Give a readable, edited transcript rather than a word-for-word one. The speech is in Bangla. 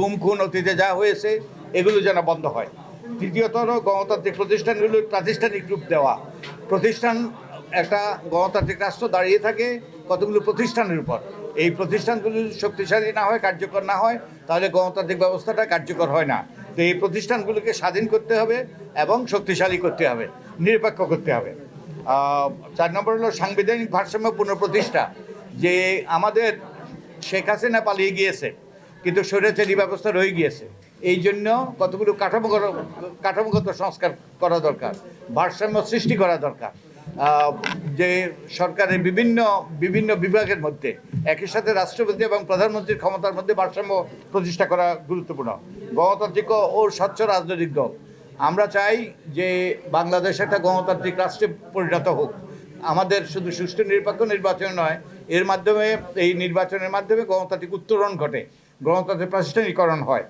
গুম খুন অতীতে যা হয়েছে এগুলো যেন বন্ধ হয়। তৃতীয়ত গণতান্ত্রিক প্রতিষ্ঠানগুলোর প্রাতিষ্ঠানিক রূপ দেওয়া। প্রতিষ্ঠান একটা গণতান্ত্রিক রাষ্ট্র দাঁড়িয়ে থাকে কতগুলো প্রতিষ্ঠানের উপর। এই প্রতিষ্ঠানগুলো শক্তিশালী না হয়, কার্যকর না হয়, তাহলে গণতান্ত্রিক ব্যবস্থাটা কার্যকর হয় না। তো এই প্রতিষ্ঠানগুলোকে স্বাধীন করতে হবে এবং শক্তিশালী করতে হবে, নিরপেক্ষ করতে হবে। 4 নম্বর হলো সাংবিধানিক ভারসাম্য পুনঃপ্রতিষ্ঠা। যে আমাদের শেখ হাসিনা পালিয়ে গিয়েছে কিন্তু স্বৈরাচারী ব্যবস্থা রয়ে গিয়েছে, এই জন্য কতগুলো কাঠামোগত সংস্কার করা দরকার, ভারসাম্য সৃষ্টি করা দরকার। যে সরকারের বিভিন্ন বিভিন্ন বিভাগের মধ্যে একই সাথে রাষ্ট্রপতি এবং প্রধানমন্ত্রীর ক্ষমতার মধ্যে ভারসাম্য প্রতিষ্ঠা করা গুরুত্বপূর্ণ। গণতান্ত্রিক ও স্বচ্ছ রাজনৈতিক দল, আমরা চাই যে বাংলাদেশ একটা গণতান্ত্রিক রাষ্ট্রে পরিণত হোক। আমাদের শুধু সুষ্ঠু নিরপেক্ষ নির্বাচন নয়, এই নির্বাচনের মাধ্যমে গণতান্ত্রিক উত্তরণ ঘটে, গণতন্ত্রের প্রাতিষ্ঠানিকরণ হয়।